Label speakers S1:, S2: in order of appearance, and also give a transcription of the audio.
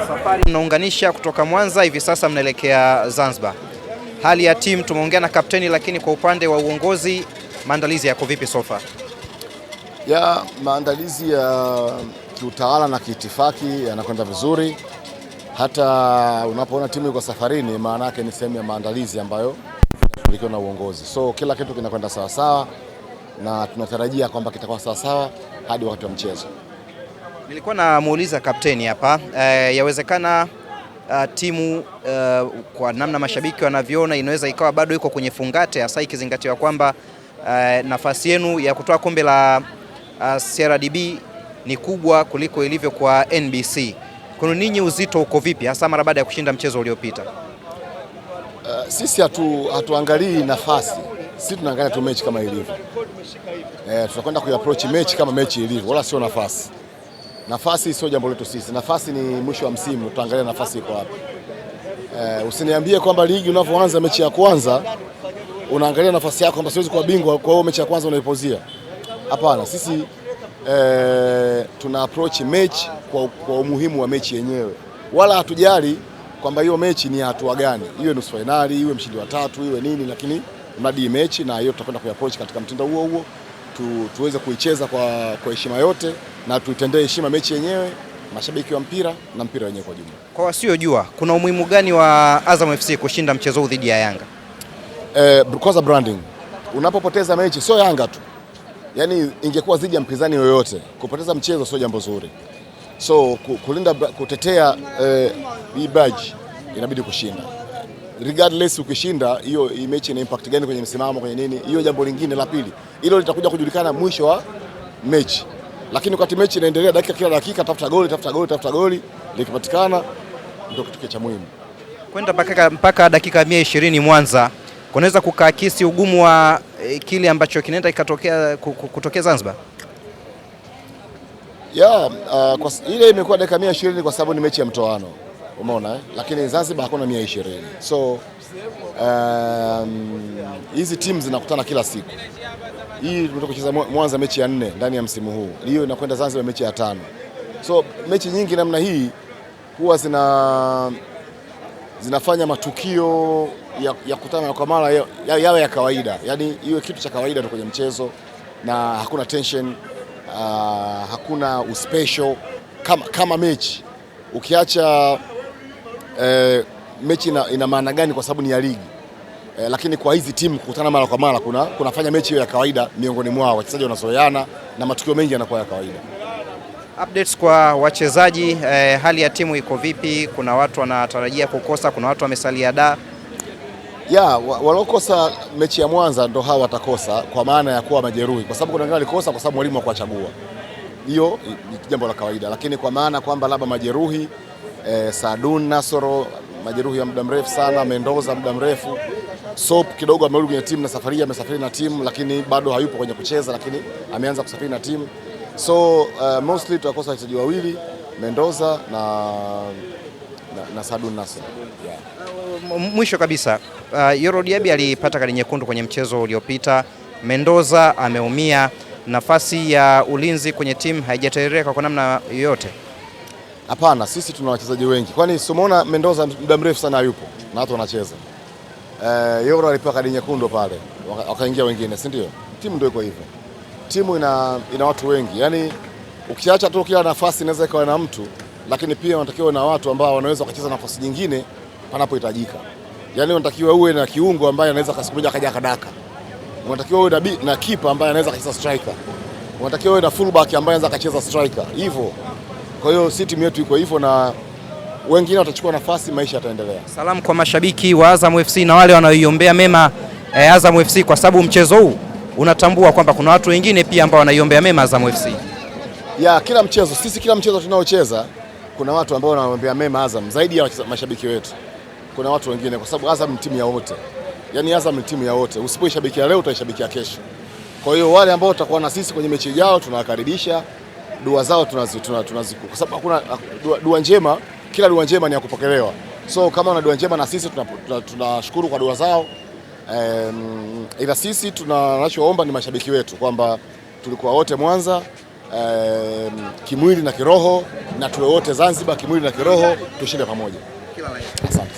S1: Safari mnaunganisha kutoka Mwanza, hivi sasa mnaelekea Zanzibar. Hali ya timu, tumeongea na kapteni, lakini kwa upande wa uongozi maandalizi yako vipi so far?
S2: Ya maandalizi ya kiutawala na kiitifaki yanakwenda vizuri. Hata unapoona timu iko safarini, maana yake ni sehemu ya maandalizi ambayo tulikiwa na uongozi. So kila kitu kinakwenda sawa sawa na tunatarajia kwamba kitakuwa sawa sawa hadi wakati wa mchezo. Nilikuwa
S1: namuuliza kapteni hapa, yawezekana timu kwa namna mashabiki wanavyoona inaweza ikawa bado iko kwenye fungate, hasa ikizingatiwa kwamba nafasi yenu ya kutoa kombe la CRDB ni kubwa kuliko ilivyo kwa NBC. Kuna ninyi uzito uko vipi hasa mara baada ya kushinda mchezo uliopita?
S2: Sisi hatuangalii nafasi, sisi tunaangalia tu mechi kama ilivyo. Tutakwenda kuapproach mechi kama mechi ilivyo, wala sio nafasi. Nafasi sio jambo letu sisi. Nafasi ni mwisho wa msimu, tutaangalia nafasi iko wapi. Usiniambie kwamba ligi unapoanza mechi ya kwanza unaangalia nafasi yako kwamba siwezi kuwa bingwa kwa hiyo mechi ya kwanza unaipozia. Hapana, sisi tuna approach mechi kwa umuhimu wa mechi yenyewe. Wala hatujali kwamba hiyo mechi ni hatua gani. Iwe nusu finali, iwe mshindi wa tatu, iwe nini, lakini mradi mechi, na hiyo tutakwenda kuapproach katika mtindo huo huo. Tuweze kuicheza kwa heshima yote na tuitendee heshima mechi yenyewe, mashabiki wa mpira na mpira wenyewe kwa jumla.
S1: Kwa wasiojua, kuna umuhimu gani wa Azam FC kushinda mchezo huu dhidi ya Yanga?
S2: Because of branding. Unapopoteza mechi sio Yanga tu. Yaani ingekuwa dhidi ya mpinzani yoyote, kupoteza mchezo sio jambo zuri. So kutetea hii badge inabidi kushinda. Regardless ukishinda hiyo mechi ina impact gani kwenye msimamo kwenye nini, hiyo jambo lingine la pili. Hilo litakuja kujulikana mwisho wa mechi. Lakini wakati mechi inaendelea kila dakika tafuta goli, likipatikana ndio kitu cha muhimu.
S1: Kwenda mpaka dakika 120 Mwanza kunaweza kukaakisi ugumu wa kile ambacho kinaenda kutokea Zanzibar.
S2: Ile imekuwa dakika 120 kwa sababu ni mechi ya mtoano. Umeona Lakini Zanzibar hakuna 120. So hizi timu zinakutana kila siku. Hii tumetoka kucheza Mwanza mechi ya 4 ndani ya msimu huu. Hiyo inakwenda Zanzibar mechi ya 5. So mechi nyingi namna hii huwa zinafanya matukio ya kutana kwa mara yawe ya kawaida. Yaani iwe kitu cha kawaida tu kwenye mchezo na hakuna tension, hakuna uspecial kama mechi. Ukiacha mechi ina maana gani kwa sababu ni ya ligi. Lakini kwa hizi timu kukutana mara kwa mara kunafanya mechi hiyo ya kawaida miongoni mwao, wachezaji wanazoeana na matukio mengi yanakuwa ya kawaida.
S1: Updates kwa wachezaji, hali ya timu iko vipi? Kuna watu wanatarajia kukosa, kuna watu wamesalia da.
S2: Walokosa mechi ya Mwanza ndo hao watakosa kwa maana ya kuwa majeruhi, kwa sababu kuna wengine walikosa kwa sababu mwalimu hakuwachagua. Hiyo ni jambo la kawaida, lakini kwa maana kwamba labda majeruhi Sadun Nasoro majeruhi ya muda mrefu sana, Mendoza muda mrefu, Sop kidogo amerudi kwenye timu na amesafiri na timu, lakini bado hayupo kwenye kucheza, lakini ameanza kusafiri na timu. So mostly tutakosa wachezaji wawili, Mendoza na Sadun Nasoro.
S1: Mwisho kabisa, Yoro Diaby alipata kadi nyekundu kwenye mchezo uliopita. Mendoza ameumia, nafasi ya ulinzi kwenye timu haijaterereka kwa namna yoyote.
S2: Hapana, sisi tuna wachezaji wengi. Kwani umeona Mendoza muda mrefu sana hayupo na watu wanacheza. Yoro alipewa kadi nyekundu pale, wakaingia wengine, si ndio? Timu ndio iko hivyo. Timu ina watu wengi. Yaani ukiacha tu kila nafasi inaweza ikawa na mtu, lakini pia unatakiwa na watu ambao wanaweza kucheza nafasi nyingine panapohitajika. Yaani unatakiwa uwe na kiungo ambaye anaweza kasikuja akaja kadaka. Unatakiwa uwe na keeper ambaye anaweza kucheza striker. Unatakiwa uwe na fullback ambaye anaweza kucheza striker. Hivyo. Kwa hiyo si timu yetu iko hivyo na wengine watachukua nafasi, maisha yataendelea.
S1: Salamu kwa mashabiki wa Azam FC na wale wanaoiombea mema Azam FC, kwa sababu mchezo huu unatambua kwamba kuna watu wengine pia ambao wanaiombea mema Azam FC.
S2: Kila mchezo tunaocheza kuna watu ambao wanaombea mema Azam zaidi ya mashabiki wetu. Kuna watu wengine kwa sababu Azam ni timu ya wote. Yaani Azam ni timu ya wote. Usipoishabikia leo utaishabikia kesho. Kwa hiyo wale ambao watakuwa na sisi kwenye mechi yao tunawakaribisha. Dua zao tunaziku kwa sababu hakuna dua njema, kila dua njema ni ya kupokelewa. So kama una dua njema na sisi tunashukuru kwa dua zao. Ila sisi tunachoomba ni mashabiki wetu kwamba tulikuwa wote Mwanza, kimwili na kiroho, na tuwe wote Zanzibar kimwili na kiroho, tushinde pamoja. Asante.